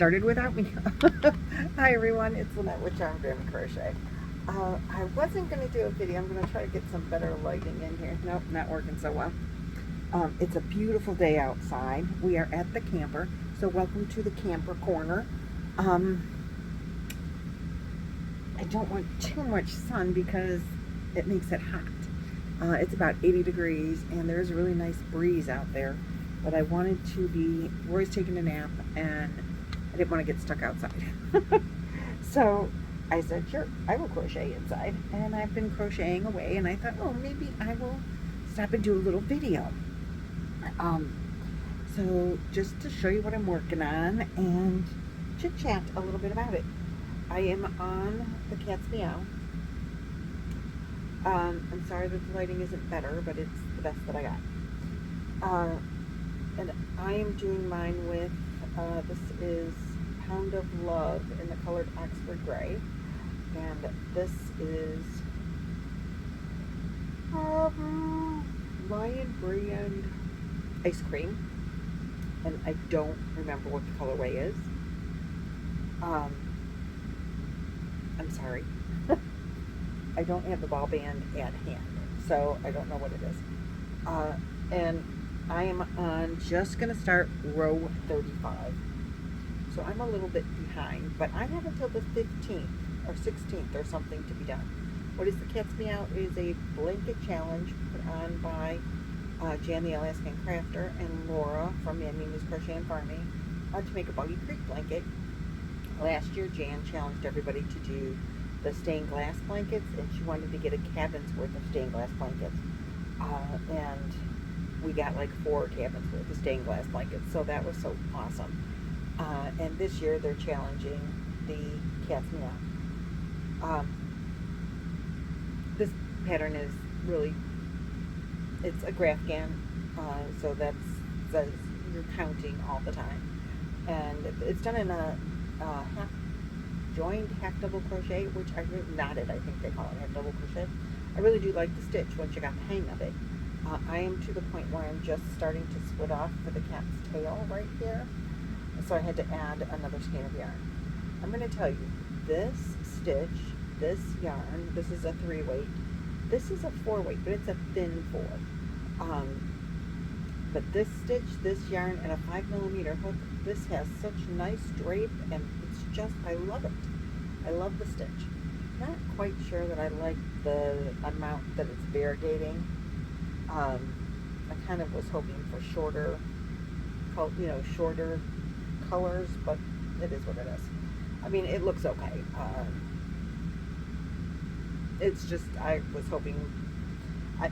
started without me. Hi everyone, it's Lynette with Grammy Crochet. I wasn't going to do a video. I'm going to try to get some better lighting in here. Nope, not working so well. It's a beautiful day outside. We are at the camper, so welcome to the camper corner. I don't want too much sun because it makes it hot. It's about 80 degrees and there's a really nice breeze out there, but I wanted to be, Roy's taking a nap and I didn't want to get stuck outside. So I said, sure, I will crochet inside, and I've been crocheting away, and I thought, oh, maybe I will stop and do a little video. So just to show you what I'm working on and chit chat a little bit about it. I am on the cat's Meow. I'm sorry that the lighting isn't better, but it's the best that I got. And I am doing mine with, this is Pound of Love in the colored Oxford Gray. And this is Lion Brand Ice Cream. And I don't remember what the colorway is. I'm sorry. I don't have the ball band at hand, so I don't know what it is. And I am on, just going to start row 35. So I'm a little bit behind, but I have until the 15th or 16th or something to be done. What is the Cat's Meow? It is a blanket challenge put on by Jan the Alaskan Crafter and Laura from Mimi's Crochet and Farming to make a Boggy Creek blanket. Last year Jan challenged everybody to do the stained glass blankets, and she wanted to get a cabin's worth of stained glass blankets. And we got like 4 cabins worth of stained glass blankets, so that was so awesome. And this year they're challenging the Cat's Meow. This pattern is really, it's a Grafgan, so that's you're counting all the time. And it's done in a half joined half double crochet, which I really knotted, I think they call it half double crochet. I really do like the stitch once you got the hang of it. I am to the point where I'm just starting to split off for the cat's tail right here, so I had to add another skein of yarn. I'm going to tell you, this stitch, this yarn, this is a 3-weight, this is a 4-weight, but it's a thin 4. But this stitch, this yarn, and a 5mm hook, this has such nice drape, and it's just, I love it. I love the stitch. Not quite sure that I like the amount that it's variegating. I kind of was hoping for shorter, shorter colors, but it is what it is. I mean, it looks okay. It's just, I was hoping,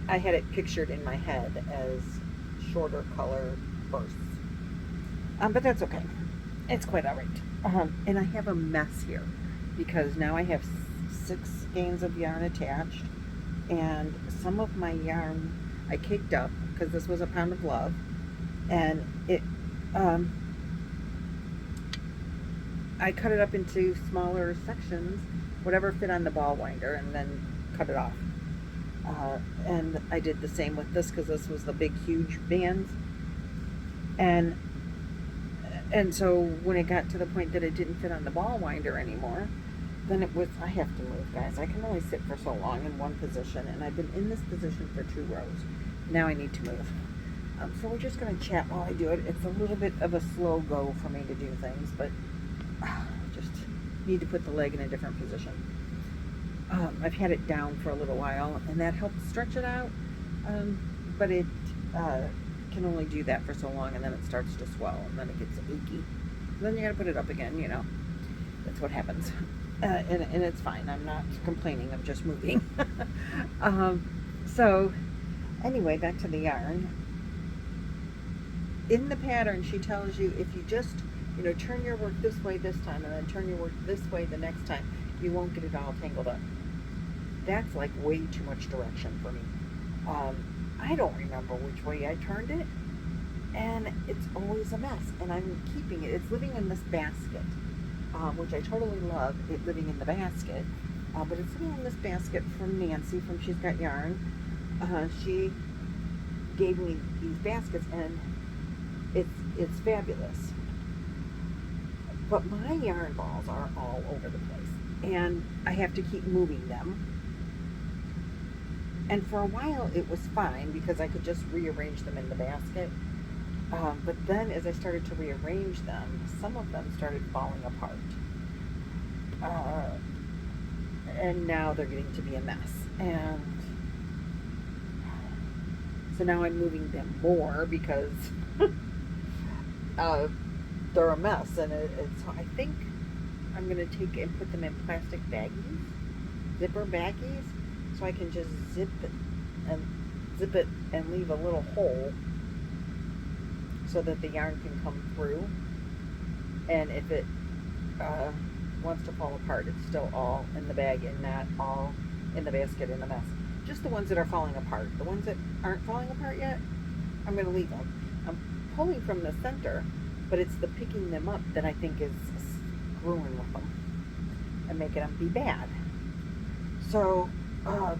I had it pictured in my head as shorter color bursts. But that's okay. It's quite alright. And I have a mess here because now I have 6 skeins of yarn attached, and some of my yarn I caked up because this was a Pound of Love, and it I cut it up into smaller sections, whatever fit on the ball winder, and then cut it off. And I did the same with this because this was the big huge bands, and so when it got to the point that it didn't fit on the ball winder anymore, then it was, I have to move, guys. I can only sit for so long in one position, and I've been in this position for 2 rows. Now I need to move. So we're just going to chat while I do it. It's a little bit of a slow go for me to do things, but just need to put the leg in a different position. I've had it down for a little while, and that helps stretch it out, but it can only do that for so long, and then it starts to swell, and then it gets achy. Then you got to put it up again, you know. That's what happens. And it's fine. I'm not complaining. I'm just moving. So anyway, back to the yarn. In the pattern, she tells you if you just, turn your work this way this time and then turn your work this way the next time, you won't get it all tangled up. That's like way too much direction for me. I don't remember which way I turned it, and it's always a mess, and I'm keeping it. It's living in this basket, which I totally love, it living in the basket, but it's living in this basket from Nancy from She's Got Yarn. She gave me these baskets, and it's fabulous. But my yarn balls are all over the place, and I have to keep moving them. And for a while it was fine because I could just rearrange them in the basket. But then as I started to rearrange them, some of them started falling apart. And now they're getting to be a mess. And so now I'm moving them more because they're a mess. And it's, I think I'm going to take and put them in plastic baggies, zipper baggies, so I can just zip it and leave a little hole so that the yarn can come through. And if it wants to fall apart, it's still all in the bag and not all in the basket in a mess. Just the ones that are falling apart. The ones that aren't falling apart yet, I'm going to leave them. I'm pulling from the center, but it's the picking them up that I think is screwing with them and making them be bad. So I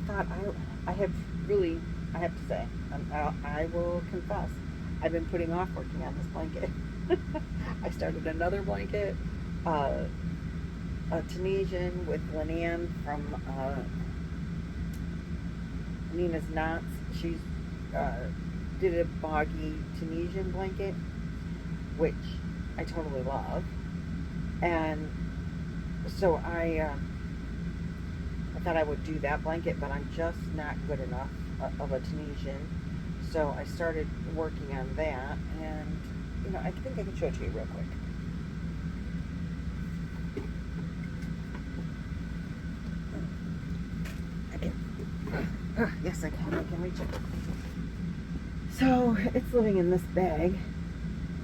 thought I have to say, I will confess, I've been putting off working on this blanket. I started another blanket, a Tunisian with Lynanne from Nina's Knots. She's did a Boggy Tunisian blanket, which I totally love. And so I thought I would do that blanket, but I'm just not good enough of a Tunisian. So I started working on that, and you know, I think I can show it to you real quick. Yes, I can reach it. So it's living in this bag.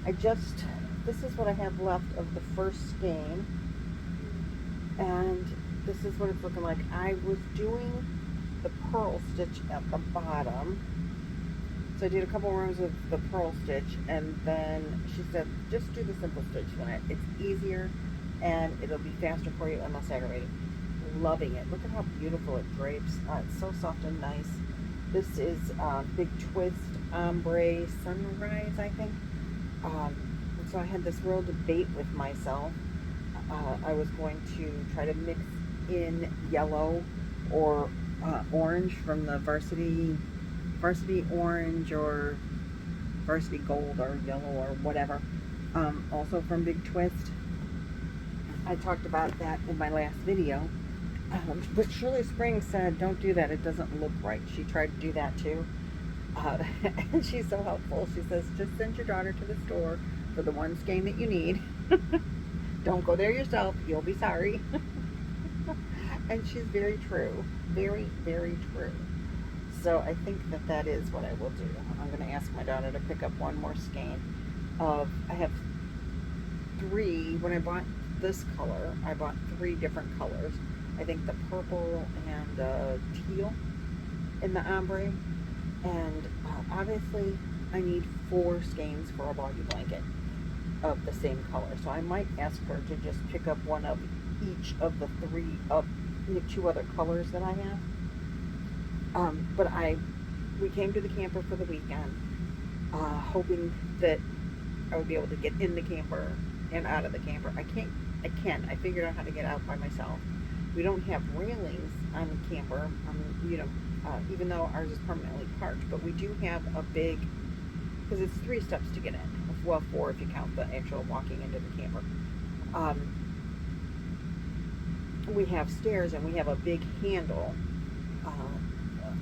This is what I have left of the first skein, and this is what it's looking like. I was doing the purl stitch at the bottom, so I did a couple rows of the purl stitch, and then she said just do the simple stitch, Lynette. It's easier and it'll be faster for you and less aggravating. Loving it. Look at how beautiful it drapes. It's so soft and nice. This is Big Twist Ombre Sunrise, I think. And so I had this real debate with myself. I was going to try to mix in yellow or orange from the varsity orange or varsity gold or yellow or whatever. Also from Big Twist. I talked about that in my last video. But Shirley Spring said, don't do that. It doesn't look right. She tried to do that too. And she's so helpful. She says, just send your daughter to the store for the one skein that you need. Don't go there yourself. You'll be sorry. And she's very true. Very, very true. So I think that is what I will do. I'm going to ask my daughter to pick up one more skein. I have 3. When I bought this color, I bought 3 different colors. I think the purple and teal in the ombre. And obviously I need 4 skeins for a Boggy blanket of the same color. So I might ask her to just pick up one of each of the 2 other colors that I have. But we came to the camper for the weekend, hoping that I would be able to get in the camper and out of the camper. I I figured out how to get out by myself. We don't have railings on the camper, even though ours is permanently parked, but we do have a big, because it's 3 steps to get in. Well, 4 if you count the actual walking into the camper. We have stairs and we have a big handle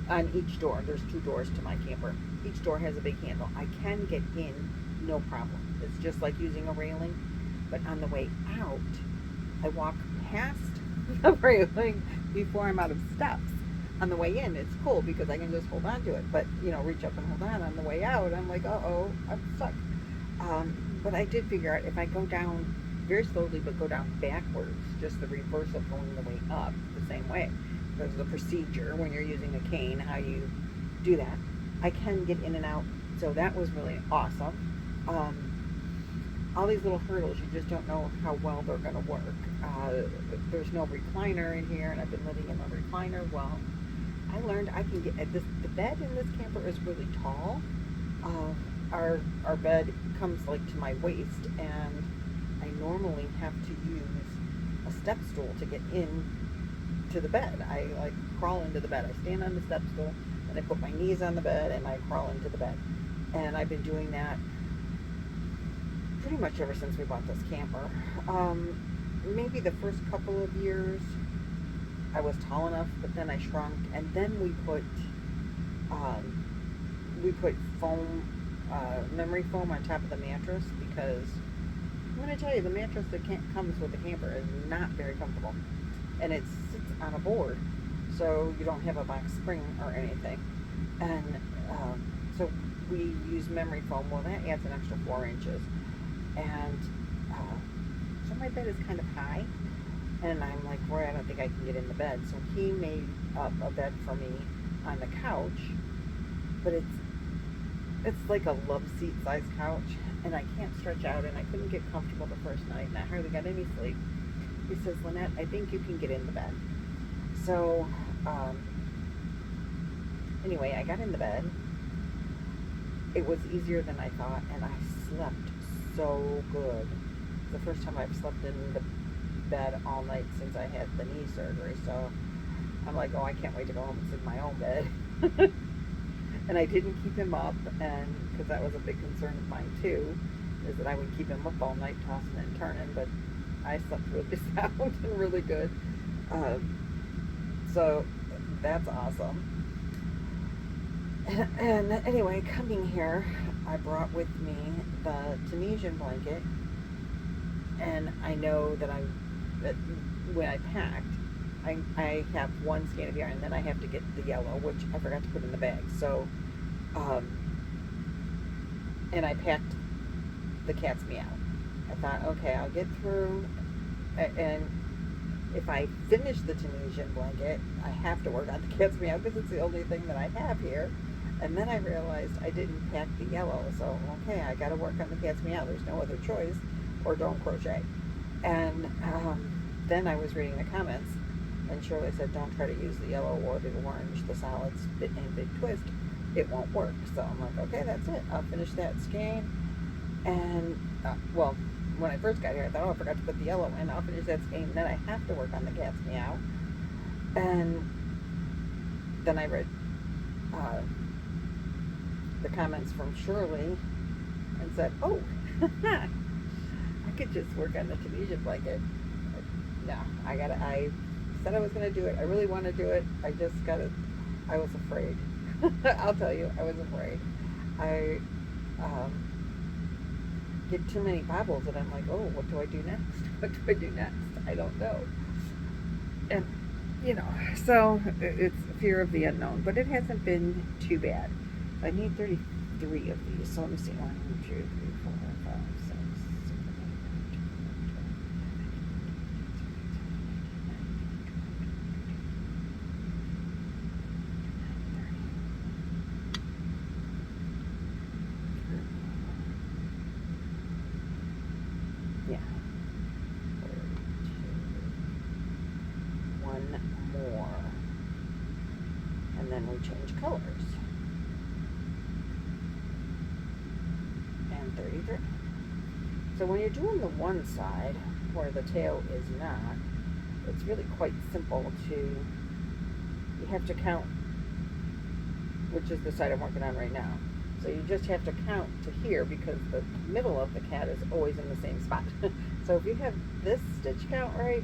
on each door. There's 2 doors to my camper. Each door has a big handle. I can get in, no problem. It's just like using a railing, but on the way out, I walk past the railing before I'm out of steps. On the way in, it's cool because I can just hold on to it, but reach up and hold on the way out, I'm like, uh-oh, I'm stuck. But I did figure out if I go down very slowly, but go down backwards, just the reverse of going the way up, the same way. There's the procedure when you're using a cane, how you do that. I can get in and out, so that was really awesome. All these little hurdles, you just don't know how well they're going to work. There's no recliner in here, and I've been living in the recliner. Well, I learned I can get the bed in this camper is really tall. Our bed comes like to my waist, and I normally have to use a step stool to get in to the bed. I like crawl into the bed. I stand on the step stool and I put my knees on the bed and I crawl into the bed. And I've been doing that pretty much ever since we bought this camper. Maybe the first couple of years I was tall enough, but then I shrunk, and then we put foam, memory foam on top of the mattress, because I'm going to tell you, the mattress that comes with the camper is not very comfortable, and it sits on a board, so you don't have a box spring or anything, and so we use memory foam. Well, that adds an extra 4 inches, and so my bed is kind of high, and I'm like, Roy, I don't think I can get in the bed. So he made up a bed for me on the couch, but it's like a love seat size couch, and I can't stretch out, and I couldn't get comfortable the first night, and I hardly got any sleep. He says, Lynette, I think you can get in the bed. So anyway, I got in the bed. It was easier than I thought, and I slept so good. The first time I've slept in the bed all night since I had the knee surgery, so I'm like, oh, I can't wait to go home and sleep in my own bed. And I didn't keep him up, and because that was a big concern of mine too, is that I would keep him up all night tossing and turning, but I slept really sound and really good. So that's awesome. And anyway, coming here, I brought with me the Tunisian blanket, and I know that when I packed, I have one skein of yarn, and then I have to get the yellow, which I forgot to put in the bag. So, and I packed the cat's Meow. I thought, okay, I'll get through, and if I finish the Tunisian blanket, I have to work on the cat's Meow because it's the only thing that I have here. And then I realized I didn't pack the yellow, so okay, I got to work on the cat's Meow. There's no other choice, or don't crochet. And then I was reading the comments, and Shirley said, don't try to use the yellow or the orange, the solid spit and big twist. It won't work. So I'm like, okay, that's it. I'll finish that skein. And, well, when I first got here, I thought, oh, I forgot to put the yellow in. I'll finish that skein. Then I have to work on the cat's Meow. And then I read the comments from Shirley and said, oh, I could just work on the Tunisian blanket. No, I said I was going to do it. I really want to do it. I was afraid. I'll tell you, I was afraid. I get too many bobbles, and I'm like, oh, what do I do next? What do I do next? I don't know. And, so it's fear of the unknown, but it hasn't been too bad. I need 33 of these, so let me see. 1, 2, 3, 4, 5, 6, 7, 8, 9, 10, 11, 12, 13, 14, 15, 16, 17, 18, 19, 20, 21, 22. Yeah. 1 more. And then we change colors. 33. So when you're doing the one side where the tail is not, it's really quite simple you have to count, which is the side I'm working on right now. So you just have to count to here because the middle of the cat is always in the same spot. So if you have this stitch count right,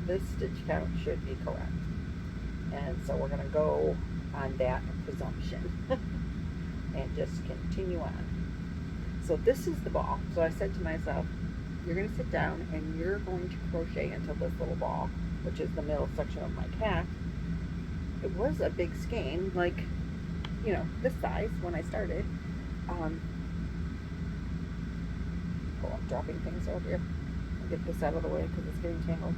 this stitch count should be correct. And so we're going to go on that presumption and just continue on. So this is the ball. So I said to myself, you're going to sit down and you're going to crochet until this little ball, which is the middle section of my cat. It was a big skein, like, this size when I started. Oh, I'm dropping things over here. I'll get this out of the way because it's getting tangled.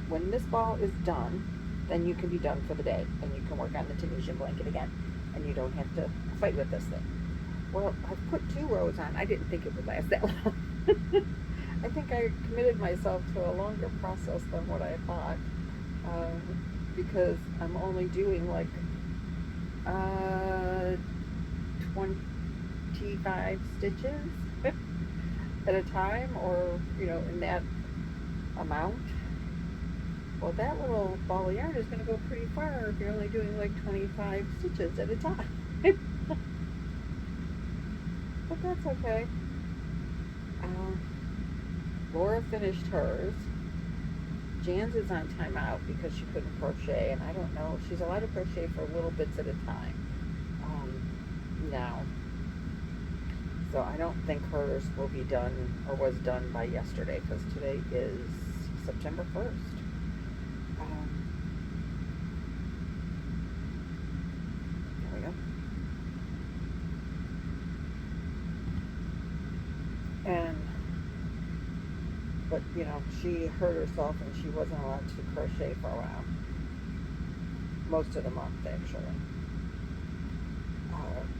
When this ball is done, then you can be done for the day and you can work on the Tunisian blanket again and you don't have to fight with this thing. Well, I've put 2 rows on. I didn't think it would last that long. I think I committed myself to a longer process than what I thought, because I'm only doing like 25 stitches. at a time, or in that amount. Well, that little ball of yarn is going to go pretty far if you're only doing like 25 stitches at a time. But that's okay. Laura finished hers. Jan's is on timeout because she couldn't crochet, and I don't know. She's allowed to crochet for little bits at a time now. So I don't think hers will be done or was done by yesterday, because today is September 1st. There we go. But she hurt herself and she wasn't allowed to crochet for a while. Most of the month, actually.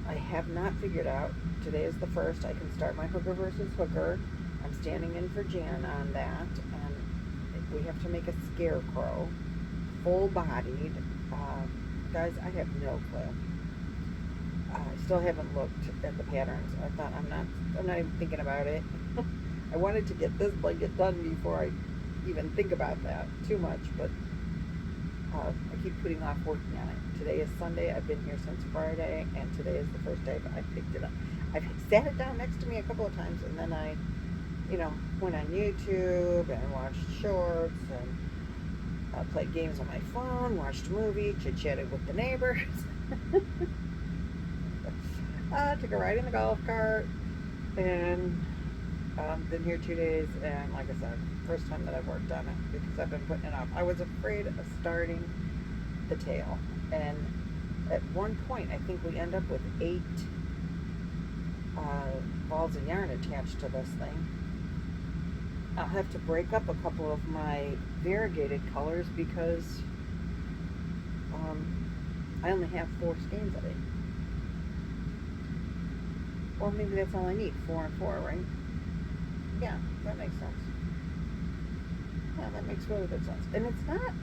I have not figured out. Today is the 1st. I can start my hooker versus hooker. I'm standing in for Jan on that, and we have to make a scarecrow, full-bodied. Guys, I have no clue. I still haven't looked at the patterns. I thought I'm not even thinking about it. I wanted to get this blanket done before I even think about that too much, but I keep putting off working on it. Today is Sunday. I've been here since Friday, and today is the first day I picked it up. I've sat it down next to me a couple of times, and then I, went on YouTube and watched shorts and played games on my phone, watched a movie, chit-chatted with the neighbors. Took a ride in the golf cart, and been here 2 days, and like I said, first time that I've worked on it because I've been putting it off. I was afraid of starting the tail, and at one point I think we end up with 8 balls of yarn attached to this thing. I'll have to break up a couple of my variegated colors because I only have 4 skeins of it. Or maybe that's all I need, 4 and 4, right? Yeah, that makes sense. Yeah, that makes really good sense. And it's not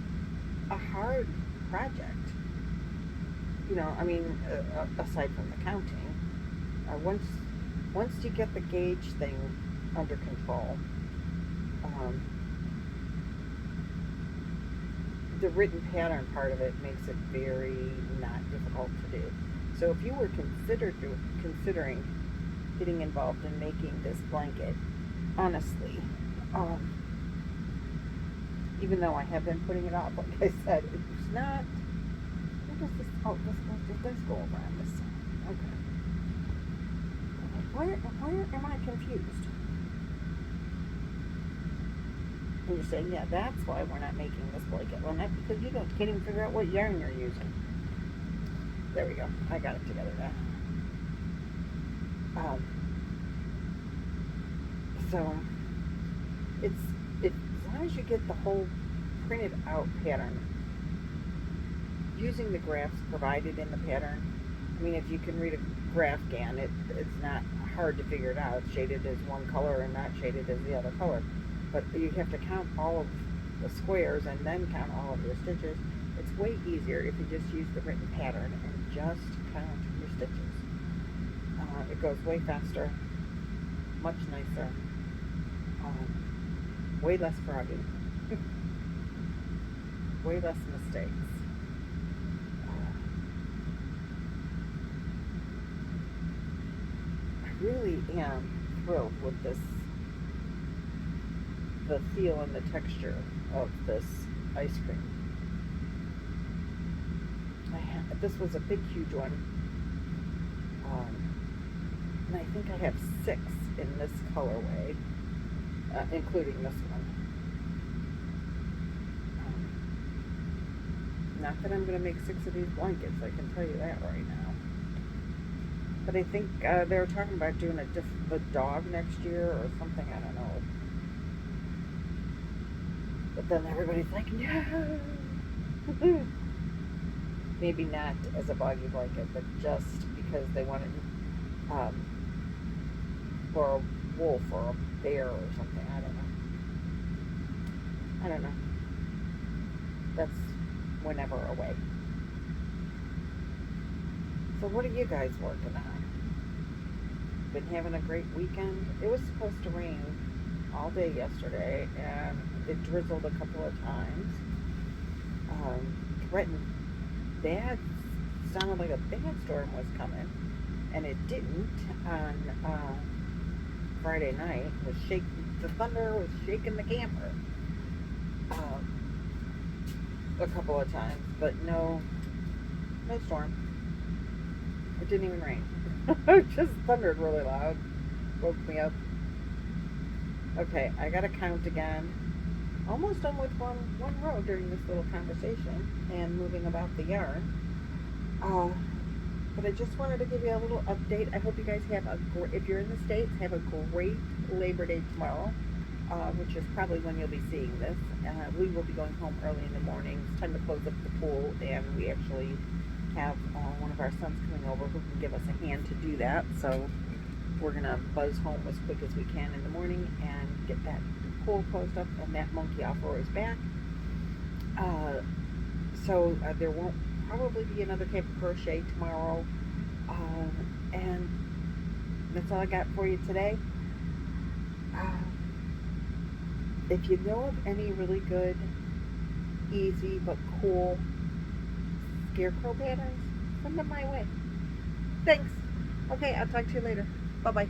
a hard project. Aside from the counting. Once you get the gauge thing under control, the written pattern part of it makes it very not difficult to do. So if you were considering getting involved in making this blanket, honestly, even though I have been putting it off, like I said, it's not. What does this? Oh, this does go over on this side. Okay. Where am I confused? And you're saying, yeah, that's why we're not making this blanket. Well, not because you can't even figure out what yarn you're using. There we go. I got it together now. So it's as long as you get the whole printed out pattern using the graphs provided in the pattern. I mean, if you can read a graph GAN, it's not hard to figure it out. It's shaded as one color and not shaded as the other color. But you have to count all of the squares and then count all of your stitches. It's way easier if you just use the written pattern and just count your stitches. It goes way faster, much nicer, way less froggy, way less mistakes. I really am thrilled with this, the feel and the texture of this ice cream. This was a big, huge one. And I think I have 6 in this colorway, including this one. Not that I'm going to make 6 of these blankets, I can tell you that right now. But I think they were talking about doing the dog next year or something, I don't know. But then everybody's like, no! Maybe not as a boggy blanket, but just because they wanted for a wolf or a bear or something. I don't know. That's whenever away. So what are you guys working on? been having a great weekend. It was supposed to rain all day yesterday, and it drizzled a couple of times. Threatened bad, sounded like a bad storm was coming, and it didn't on Friday night. The thunder was shaking the camper a couple of times, but no storm. It didn't even rain. It just thundered really loud. Woke me up. Okay, I gotta count again. Almost done with one row during this little conversation and moving about the yard. But I just wanted to give you a little update. I hope you guys have if you're in the States, have a great Labor Day tomorrow, which is probably when you'll be seeing this. We will be going home early in the morning. It's time to close up the pool, and we actually have one of our sons coming over who can give us a hand to do that. So we're going to buzz home as quick as we can in the morning and get that pool closed up and that monkey off Roy's back. So there won't probably be another Camp Crochet tomorrow. And that's all I got for you today. If you know of any really good, easy, but cool scarecrow patterns, send them my way. Thanks. Okay, I'll talk to you later. Bye-bye.